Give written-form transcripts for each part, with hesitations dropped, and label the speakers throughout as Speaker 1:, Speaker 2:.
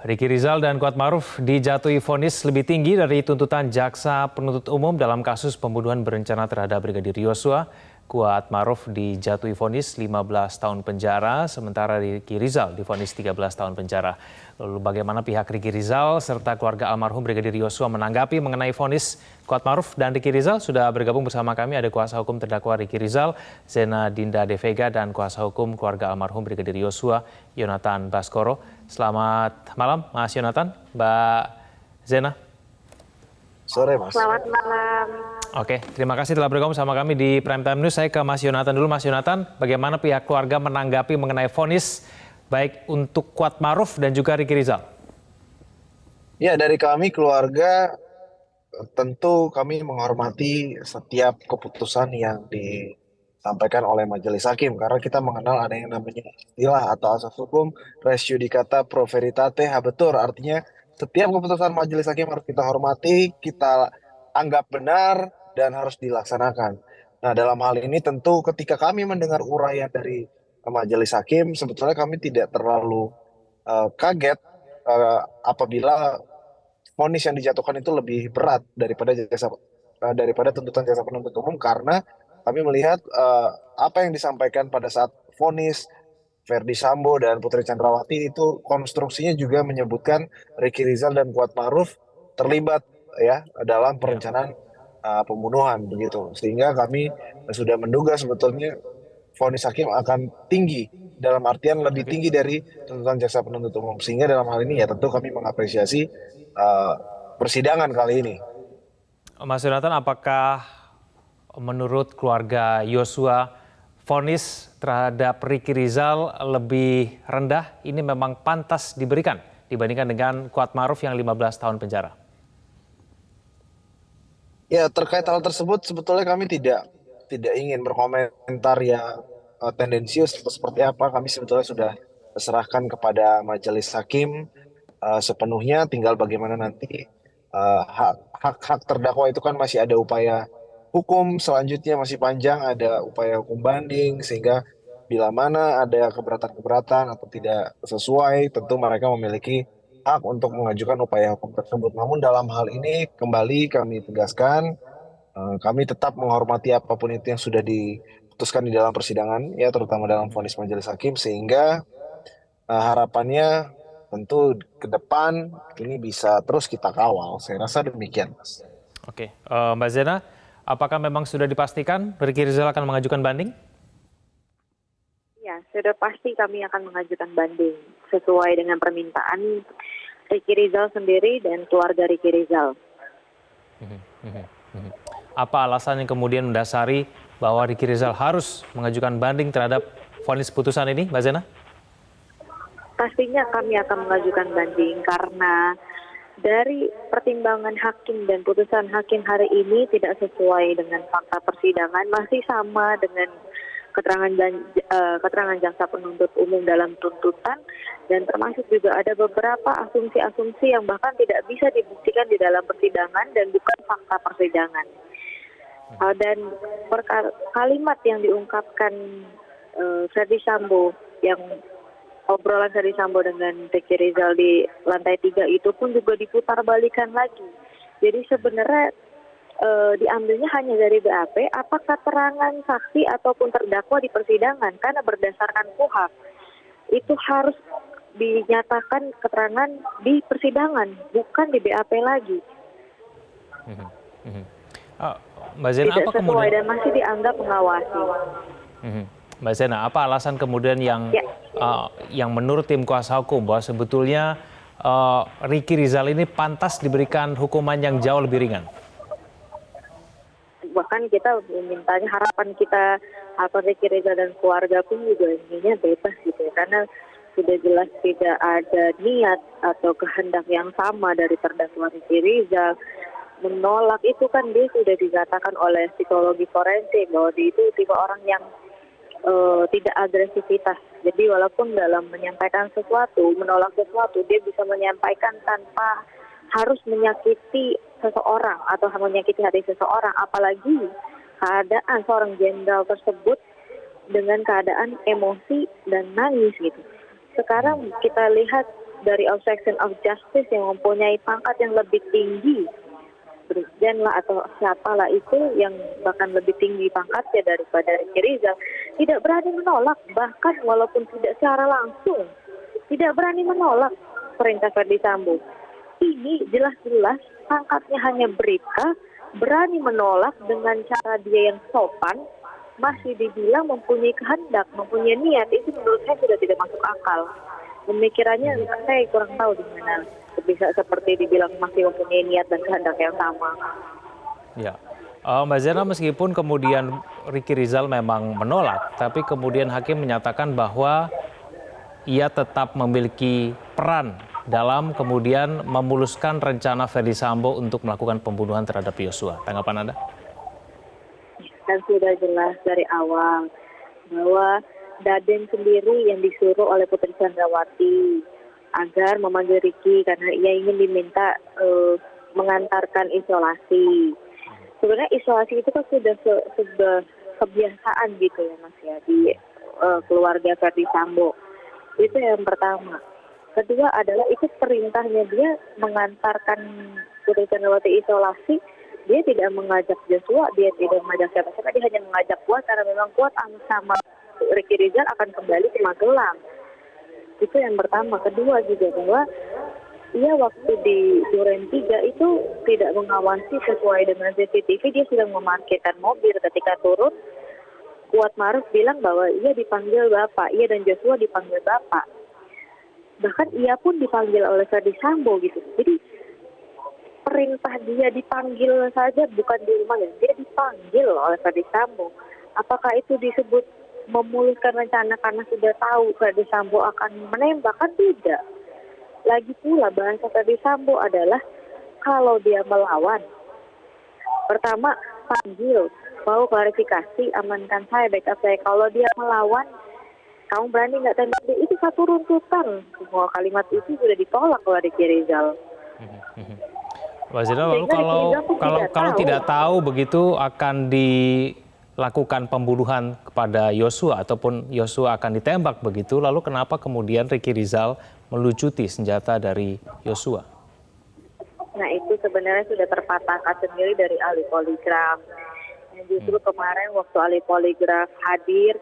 Speaker 1: Riki Rizal dan Kuatmaruf dijatuhi vonis lebih tinggi dari tuntutan jaksa penuntut umum dalam kasus pembunuhan berencana terhadap Brigadir Yosua. Kuatmaruf dijatuhi vonis 15 tahun penjara, sementara Riki Rizal divonis 13 tahun penjara. Lalu bagaimana pihak Riki Rizal serta keluarga almarhum Brigadir Yosua menanggapi mengenai vonis Kuatmaruf dan Riki Rizal? Sudah bergabung bersama kami ada kuasa hukum terdakwa Riki Rizal, Zena Dinda De Vega, dan kuasa hukum keluarga almarhum Brigadir Yosua, Yonatan Baskoro. Selamat malam, Mas Yonatan, Mbak Zena.
Speaker 2: Sore, Mas.
Speaker 3: Selamat malam.
Speaker 1: Oke, terima kasih telah bergabung sama kami di Prime Time News. Saya ke Mas Yonatan dulu. Mas Yonatan, bagaimana pihak keluarga menanggapi mengenai vonis baik untuk Kuatmaruf dan juga Riki Rizal?
Speaker 2: Ya, dari kami keluarga tentu kami menghormati setiap keputusan yang disampaikan oleh majelis hakim karena kita mengenal ada yang namanya istilah atau asas hukum res judicata pro veritate habetur, artinya setiap keputusan majelis hakim harus kita hormati, kita anggap benar dan harus dilaksanakan. Nah, dalam hal ini tentu ketika kami mendengar uraian dari majelis hakim, sebetulnya kami tidak terlalu kaget apabila vonis yang dijatuhkan itu lebih berat daripada tuntutan jaksa penuntut umum karena kami melihat apa yang disampaikan pada saat vonis Verdi Sambo dan Putri Chandrawati itu konstruksinya juga menyebutkan Riki Rizal dan Kuatmaruf terlibat ya dalam
Speaker 1: Ya.
Speaker 2: perencanaan pembunuhan begitu, sehingga kami sudah menduga sebetulnya vonis hakim akan tinggi dalam artian lebih
Speaker 1: Oke.
Speaker 2: tinggi dari tuntutan jaksa penuntut umum, sehingga dalam hal ini ya tentu kami mengapresiasi persidangan kali ini.
Speaker 1: Mas Yonatan, apakah menurut keluarga Yosua vonis terhadap Riki Rizal lebih rendah? Ini memang pantas diberikan dibandingkan dengan Kuatmaruf yang 15 tahun penjara.
Speaker 2: Ya, terkait hal tersebut sebetulnya kami tidak ingin berkomentar yang tendensius atau seperti apa. Kami sebetulnya sudah serahkan kepada majelis hakim sepenuhnya, tinggal bagaimana nanti hak terdakwa itu kan masih ada upaya hukum selanjutnya, masih panjang, ada upaya hukum banding, sehingga bila mana ada keberatan-keberatan atau tidak sesuai, tentu mereka memiliki hak untuk mengajukan upaya hukum tersebut. Namun dalam hal ini kembali kami tegaskan, kami tetap menghormati apapun itu yang sudah diputuskan di dalam persidangan, ya terutama dalam vonis majelis hakim, sehingga harapannya tentu ke depan ini bisa terus kita kawal. Saya rasa demikian, Mas.
Speaker 1: Oke, Mbak Zena, apakah memang sudah dipastikan Riki Rizal akan mengajukan banding?
Speaker 3: Ya, sudah pasti kami akan mengajukan banding sesuai dengan permintaan Riki Rizal sendiri dan keluarga Riki Rizal.
Speaker 1: Apa alasan yang kemudian mendasari bahwa Riki Rizal harus mengajukan banding terhadap vonis putusan ini, Mbak Zena?
Speaker 3: Pastinya kami akan mengajukan banding karena dari pertimbangan hakim dan putusan hakim hari ini tidak sesuai dengan fakta persidangan, masih sama dengan keterangan jaksa penuntut umum dalam tuntutan, dan termasuk juga ada beberapa asumsi-asumsi yang bahkan tidak bisa dibuktikan di dalam persidangan dan bukan fakta persidangan. Dan kalimat yang diungkapkan Verdi Sambo, yang obrolan Verdi Sambo dengan Riki Rizal di lantai 3 itu pun juga diputar-balikan lagi. Jadi sebenarnya diambilnya hanya dari BAP, apa keterangan saksi ataupun terdakwa di persidangan, karena berdasarkan KUHP itu harus dinyatakan keterangan di persidangan, bukan di BAP lagi.
Speaker 1: Mbak Zena,
Speaker 3: tidak
Speaker 1: apa
Speaker 3: sesuai
Speaker 1: kemudian?
Speaker 3: dan masih dianggap mengawasi.
Speaker 1: Mbak Zena, apa alasan kemudian yang menurut tim kuasa hukum bahwa sebetulnya Riki Rizal ini pantas diberikan hukuman yang jauh lebih ringan?
Speaker 3: Bahkan kita memintanya, harapan kita atau Riki Rizal dan keluarga pun juga inginnya bebas gitu ya, karena sudah jelas tidak ada niat atau kehendak yang sama dari terdakwa Riki Rizal. Menolak itu kan dia sudah dikatakan oleh psikologi forensik bahwa dia itu tipe orang yang tidak agresivitas. Jadi walaupun dalam menyampaikan sesuatu, menolak sesuatu, dia bisa menyampaikan tanpa harus menyakiti seseorang atau menyakiti hati seseorang, apalagi keadaan seorang jenderal tersebut dengan keadaan emosi dan nangis gitu. Sekarang kita lihat dari obstruction of justice yang mempunyai pangkat yang lebih tinggi, Brigjen lah atau siapalah itu yang bahkan lebih tinggi pangkatnya daripada Ricky Rizal, tidak berani menolak, bahkan walaupun tidak secara langsung, tidak berani menolak perintah Verdi Sambo. Ini jelas-jelas pangkatnya hanya Bribka, berani menolak dengan cara dia yang sopan, masih dibilang mempunyai kehendak, mempunyai niat. Itu menurut saya sudah tidak masuk akal. Pemikirannya saya kurang tahu di mana bisa seperti dibilang masih mempunyai niat dan kehendak yang sama.
Speaker 1: Ya, Mbak Zena, meskipun kemudian Ricky Rizal memang menolak, tapi kemudian hakim menyatakan bahwa ia tetap memiliki peran dalam kemudian memuluskan rencana Verdi Sambo untuk melakukan pembunuhan terhadap Yosua. Tanggapan Anda?
Speaker 3: Dan sudah jelas dari awal bahwa Daden sendiri yang disuruh oleh Putri Chandrawati agar memanggil Ricky karena ia ingin diminta mengantarkan isolasi. Sebenarnya isolasi itu kan sudah kebiasaan gitu ya Mas ya di keluarga Verdi Sambo. Itu yang pertama. Kedua adalah itu perintahnya dia mengantarkan Putri Chandrawati isolasi. Dia tidak mengajak Joshua, dia tidak mengajak siapa-siapa, dia hanya mengajak Kuat karena memang Kuat sama Ricky Rizal akan kembali ke Magelang. Itu yang pertama. Kedua juga bahwa ia waktu di Duren 3 itu tidak mengawasi sesuai dengan CCTV, dia sedang memarkirkan mobil. Ketika turun, Kuat Maruf bilang bahwa ia dipanggil Bapak, ia dan Joshua dipanggil Bapak. Bahkan ia pun dipanggil oleh Verdi Sambo gitu. Jadi perintah dia dipanggil saja bukan di rumahnya, dia dipanggil oleh Verdi Sambo. Apakah itu disebut memuluskan rencana karena sudah tahu Verdi Sambo akan menembak? Kan tidak. Lagi pula bahasa Verdi Sambo adalah kalau dia melawan, pertama panggil, mau klarifikasi, amankan saya, backup saya. Kalau dia melawan, kamu berani nggak tembak dia? Itu satu runtutan. Semua kalimat itu sudah ditolak oleh Ricky Rizal.
Speaker 1: Mbak Zena, lalu kalau tidak tahu begitu akan dilakukan pembunuhan kepada Yosua ataupun Yosua akan ditembak begitu, lalu kenapa kemudian Ricky Rizal melucuti senjata dari Yosua?
Speaker 3: Nah itu sebenarnya sudah terpatahkan sendiri dari ahli poligraf. Yang justru kemarin waktu ahli poligraf hadir,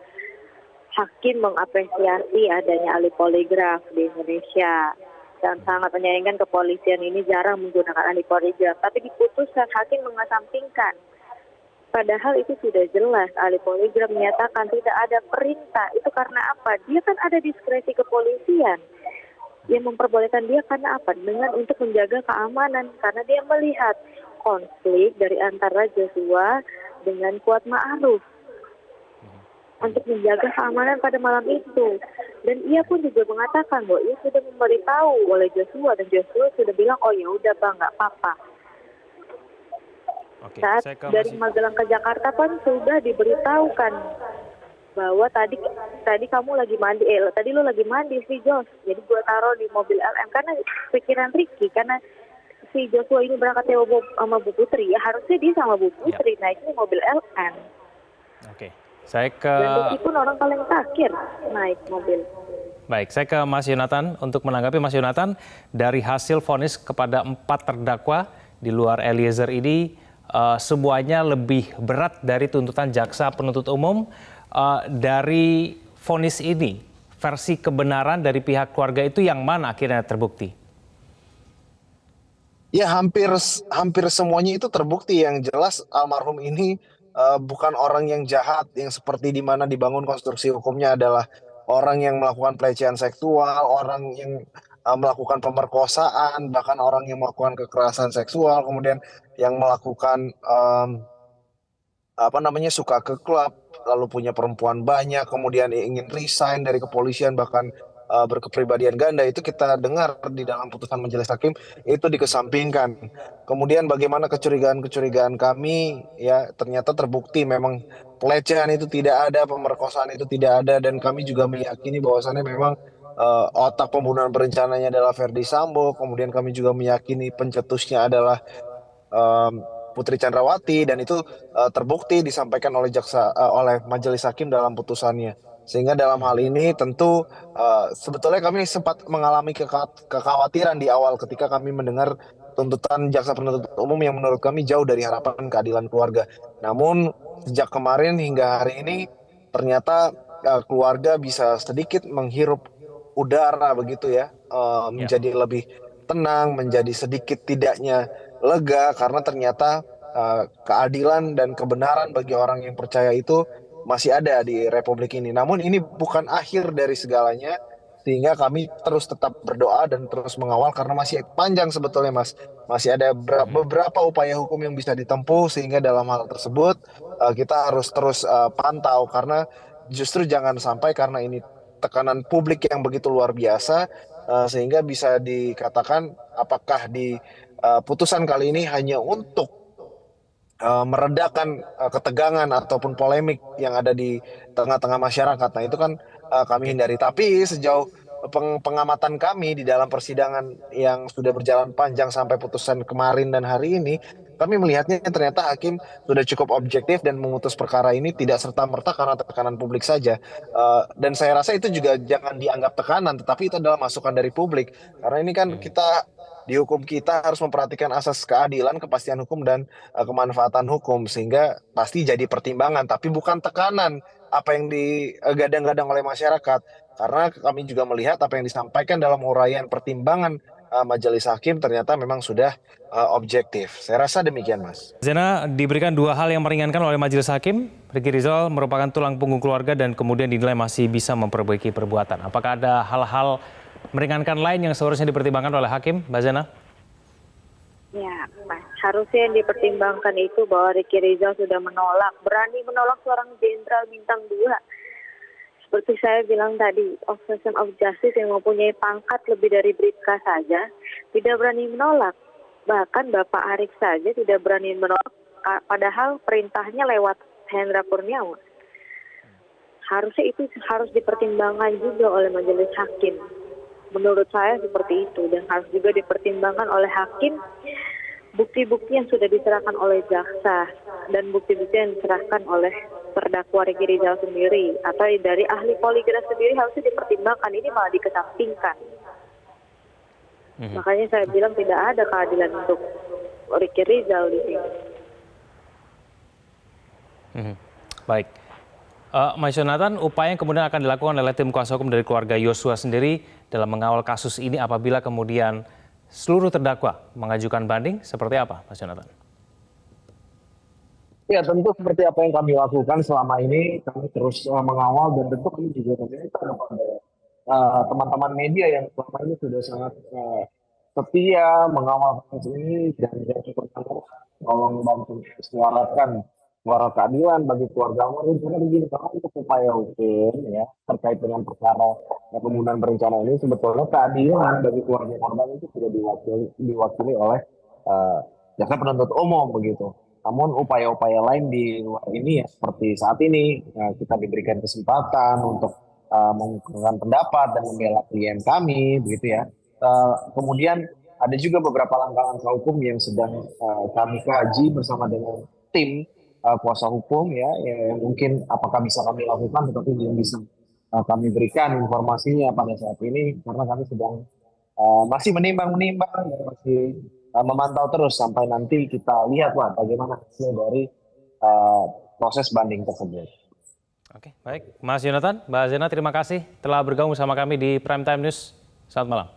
Speaker 3: hakim mengapresiasi adanya ahli poligraf di Indonesia. Dan sangat menyayangkan kepolisian ini jarang menggunakan ahli poligraf. Tapi diputuskan hakim mengesampingkan. Padahal itu sudah jelas ahli poligraf menyatakan tidak ada perintah. Itu karena apa? Dia kan ada diskresi kepolisian. Yang memperbolehkan dia karena apa? Dengan untuk menjaga keamanan. Karena dia melihat konflik dari antara Joshua dengan Kuat Ma'ruf. Untuk menjaga keamanan pada malam itu. Dan ia pun juga mengatakan bahwa ia sudah memberitahu oleh Joshua dan Joshua sudah bilang, oh ya udah Bang, nggak apa-apa.
Speaker 1: Oke,
Speaker 3: saat dari Magelang ke Jakarta pun sudah diberitahukan bahwa tadi kamu lagi mandi, tadi lu lagi mandi si Jos, jadi gua taruh di mobil LM karena pikiran Ricky, karena si Joshua ini berangkatnya sama Bu Putri, ya harusnya dia sama Bu Putri naiknya mobil LM.
Speaker 1: Oke, saya ke.
Speaker 3: Dan Ricky pun orang paling terakhir naik mobil.
Speaker 1: Baik, saya ke Mas Yonatan untuk menanggapi. Mas Yonatan, dari hasil vonis kepada 4 terdakwa di luar Eliezer ini, semuanya lebih berat dari tuntutan jaksa penuntut umum. Dari vonis ini, versi kebenaran dari pihak keluarga itu yang mana akhirnya terbukti?
Speaker 2: Ya hampir semuanya itu terbukti. Yang jelas almarhum ini bukan orang yang jahat, yang seperti di mana dibangun konstruksi hukumnya adalah orang yang melakukan pelecehan seksual, orang yang melakukan pemerkosaan, bahkan orang yang melakukan kekerasan seksual, kemudian yang melakukan suka ke klub, lalu punya perempuan banyak, kemudian ingin resign dari kepolisian, bahkan berkepribadian ganda. Itu kita dengar di dalam putusan majelis hakim, itu dikesampingkan. Kemudian bagaimana kecurigaan kami, ya ternyata terbukti memang pelecehan itu tidak ada, pemerkosaan itu tidak ada, dan kami juga meyakini bahwasannya memang otak pembunuhan berencananya adalah Verdi Sambo. Kemudian kami juga meyakini pencetusnya adalah Putri Chandrawati, dan itu terbukti disampaikan oleh oleh majelis hakim dalam putusannya. Sehingga dalam hal ini tentu sebetulnya kami sempat mengalami kekhawatiran di awal ketika kami mendengar tuntutan jaksa penuntut umum yang menurut kami jauh dari harapan keadilan keluarga. Namun sejak kemarin hingga hari ini ternyata keluarga bisa sedikit menghirup udara begitu ya,
Speaker 1: Ya.
Speaker 2: menjadi lebih tenang, menjadi sedikit tidaknya lega karena ternyata keadilan dan kebenaran bagi orang yang percaya itu masih ada di Republik ini. Namun ini bukan akhir dari segalanya, sehingga kami terus tetap berdoa dan terus mengawal karena masih panjang sebetulnya Mas. Masih ada beberapa upaya hukum yang bisa ditempuh sehingga dalam hal tersebut kita harus terus pantau karena justru jangan sampai karena ini tekanan publik yang begitu luar biasa sehingga bisa dikatakan apakah di putusan kali ini hanya untuk meredakan ketegangan ataupun polemik yang ada di tengah-tengah masyarakat. Nah, itu kan kami
Speaker 1: Oke.
Speaker 2: hindari. Tapi sejauh pengamatan kami di dalam persidangan yang sudah berjalan panjang sampai putusan kemarin dan hari ini, kami melihatnya ternyata hakim sudah cukup objektif dan memutus perkara ini tidak serta-merta karena tekanan publik saja. Dan saya rasa itu juga jangan dianggap tekanan, tetapi itu adalah masukan dari publik. Karena ini kan
Speaker 1: Mhm.
Speaker 2: kita di hukum kita harus memperhatikan asas keadilan, kepastian hukum dan kemanfaatan hukum sehingga pasti jadi pertimbangan tapi bukan tekanan apa yang digadang-gadang oleh masyarakat karena kami juga melihat apa yang disampaikan dalam uraian pertimbangan majelis hakim ternyata memang sudah objektif. Saya rasa demikian, Mas.
Speaker 1: Zena diberikan dua hal yang meringankan oleh Majelis Hakim. Ricky Rizal merupakan tulang punggung keluarga dan kemudian dinilai masih bisa memperbaiki perbuatan. Apakah ada hal-hal meringankan lain yang seharusnya dipertimbangkan oleh Hakim, Mbak Zena?
Speaker 3: Ya, Mas. Harusnya yang dipertimbangkan itu bahwa Ricky Rizal sudah berani menolak seorang jenderal bintang 2. Seperti saya bilang tadi, obstruction of justice yang mempunyai pangkat lebih dari Bribka saja tidak berani menolak. Bahkan Bapak Arik saja tidak berani menolak, padahal perintahnya lewat Hendra Kurniawan. Harusnya itu harus dipertimbangkan juga oleh majelis hakim. Menurut saya seperti itu, dan harus juga dipertimbangkan oleh hakim bukti-bukti yang sudah diserahkan oleh jaksa dan bukti-bukti yang diserahkan oleh terdakwa Ricky Rizal sendiri atau dari ahli poligraf sendiri harusnya dipertimbangkan. Ini malah dikesampingkan. Makanya saya bilang tidak ada keadilan untuk Ricky Rizal di sini.
Speaker 1: Baik. Mas Yonatan, upaya yang kemudian akan dilakukan oleh tim kuasa hukum dari keluarga Yosua sendiri dalam mengawal kasus ini apabila kemudian seluruh terdakwa mengajukan banding, seperti apa, Mas Yonatan?
Speaker 2: Ya, tentu seperti apa yang kami lakukan selama ini, kami terus mengawal dan tentu kami juga meminta kepada teman-teman media yang selama ini sudah sangat setia mengawal kasus ini dan yang cukup tolong bantu suarakan suara keadilan bagi keluarga almarhum karena begini kalau untuk upaya hukum ya terkait dengan perkara pembunuhan berencana ini sebetulnya keadilan bagi keluarga korban itu sudah diwakili oleh jaksa penuntut umum begitu. Namun upaya-upaya lain di luar ini ya seperti saat ini kita diberikan kesempatan untuk mengungkapkan pendapat dan membela klien kami begitu ya. Kemudian ada juga beberapa langkah-langkah hukum yang sedang kami kaji bersama dengan tim kuasa hukum ya, yang mungkin apakah bisa kami lakukan tetapi belum bisa kami berikan informasinya pada saat ini karena kami sedang masih menimbang-menimbang dan masih memantau terus sampai nanti kita lihat bagaimana hasil dari proses banding tersebut.
Speaker 1: Oke, baik. Mas Yonatan, Mbak Zena, terima kasih telah bergabung bersama kami di Prime Time News. Selamat malam.